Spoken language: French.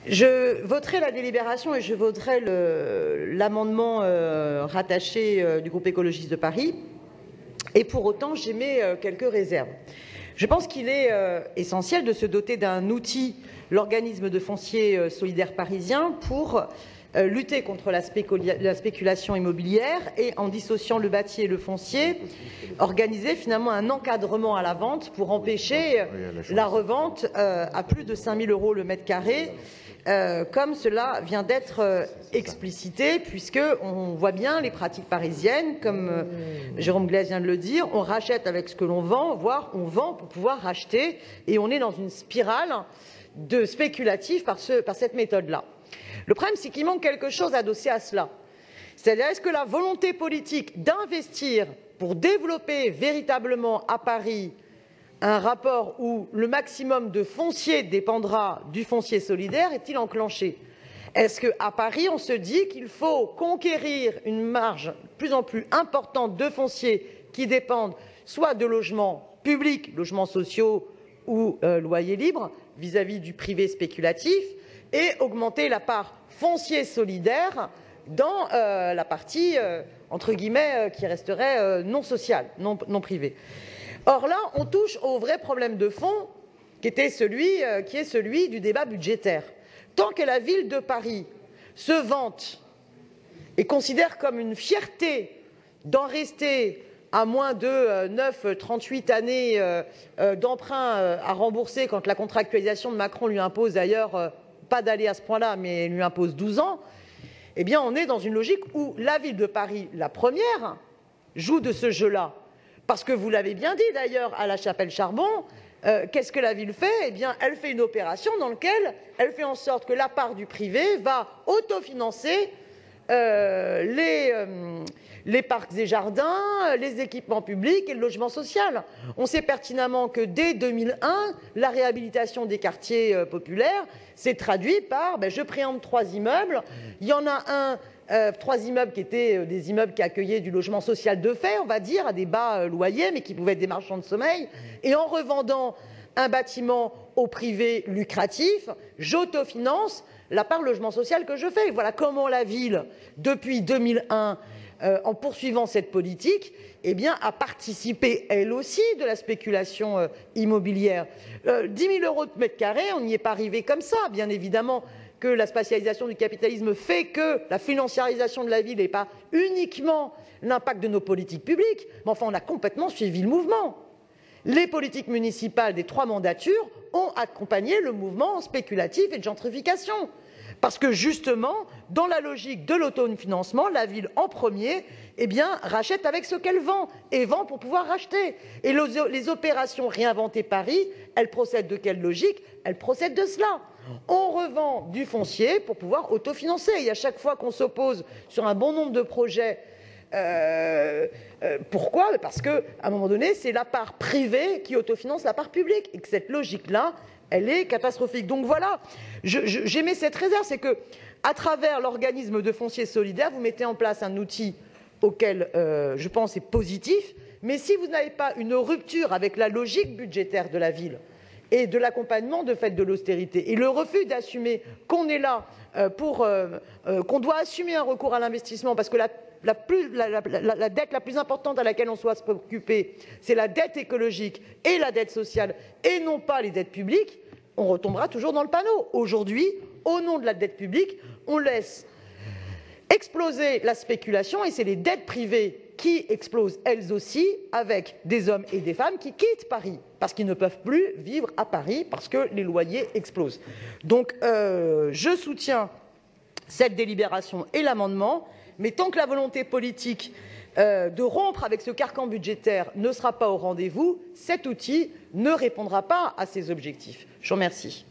Je voterai la délibération et je voterai l'amendement rattaché du groupe écologiste de Paris. Et pour autant, j'émets quelques réserves. Je pense qu'il est essentiel de se doter d'un outil, l'organisme de foncier solidaire parisien, pour lutter contre la spéculation immobilière et, en dissociant le bâti et le foncier, organiser finalement un encadrement à la vente pour empêcher la revente à plus de 5 000 € le mètre carré, comme cela vient d'être explicité, puisqu'on voit bien les pratiques parisiennes, comme Jérôme Glaise vient de le dire, on rachète avec ce que l'on vend, voire on vend pour pouvoir racheter, et on est dans une spirale de spéculatif par cette méthode-là. Le problème, c'est qu'il manque quelque chose adossé à cela. C'est-à-dire, est-ce que la volonté politique d'investir pour développer véritablement à Paris un rapport où le maximum de foncier dépendra du foncier solidaire est-il enclenché? Est-ce qu'à Paris, on se dit qu'il faut conquérir une marge de plus en plus importante de foncier qui dépendent soit de logements publics, logements sociaux ou loyers libres, vis-à-vis du privé spéculatif, et augmenter la part foncier solidaire dans la partie, entre guillemets, qui resterait non sociale, non privée. Or là, on touche au vrai problème de fond qui est celui du débat budgétaire. Tant que la ville de Paris se vante et considère comme une fierté d'en rester à moins de 38 années d'emprunt à rembourser, quand la contractualisation de Macron lui impose d'ailleurs pas d'aller à ce point-là, mais lui impose 12 ans, eh bien on est dans une logique où la ville de Paris, la première, joue de ce jeu-là. Parce que vous l'avez bien dit d'ailleurs à la Chapelle-Charbon, qu'est-ce que la ville fait? Eh bien, elle fait une opération dans laquelle elle fait en sorte que la part du privé va autofinancer les parcs et jardins, les équipements publics et le logement social. On sait pertinemment que dès 2001, la réhabilitation des quartiers populaires s'est traduite par je préempte 3 immeubles, il y en a 3 immeubles qui étaient des immeubles qui accueillaient du logement social de fait, on va dire, à des bas loyers, mais qui pouvaient être des marchands de sommeil. Et en revendant un bâtiment au privé lucratif, j'autofinance la part logement social que je fais. Voilà comment la ville, depuis 2001, en poursuivant cette politique, eh bien, a participé, elle aussi, de la spéculation immobilière. 10 000 € de mètre carré, on n'y est pas arrivé comme ça, bien évidemment, que la spatialisation du capitalisme fait que la financiarisation de la ville n'est pas uniquement l'impact de nos politiques publiques, mais enfin on a complètement suivi le mouvement. Les politiques municipales des 3 mandatures ont accompagné le mouvement spéculatif et de gentrification. Parce que justement, dans la logique de l'autofinancement, la ville en premier rachète avec ce qu'elle vend, et vend pour pouvoir racheter. Et les opérations Réinventer Paris, elles procèdent de quelle logique? Elles procèdent de cela. On revend du foncier pour pouvoir autofinancer. Et à chaque fois qu'on s'oppose sur un bon nombre de projets, pourquoi? Parce qu'à un moment donné, c'est la part privée qui autofinance la part publique. Et que cette logique-là, elle est catastrophique. Donc voilà, j'émets cette réserve, c'est que, à travers l'organisme de foncier solidaire, vous mettez en place un outil auquel je pense est positif, mais si vous n'avez pas une rupture avec la logique budgétaire de la ville et de l'accompagnement de fait de l'austérité, et le refus d'assumer qu'on est là qu'on doit assumer un recours à l'investissement, parce que la dette la plus importante à laquelle on soit se préoccuper, c'est la dette écologique et la dette sociale, et non pas les dettes publiques, on retombera toujours dans le panneau. Aujourd'hui, au nom de la dette publique, on laisse exploser la spéculation, et c'est les dettes privées qui explosent elles aussi, avec des hommes et des femmes qui quittent Paris parce qu'ils ne peuvent plus vivre à Paris parce que les loyers explosent. Donc je soutiens cette délibération et l'amendement, mais tant que la volonté politique de rompre avec ce carcan budgétaire ne sera pas au rendez-vous, cet outil ne répondra pas à ces objectifs. Je vous remercie.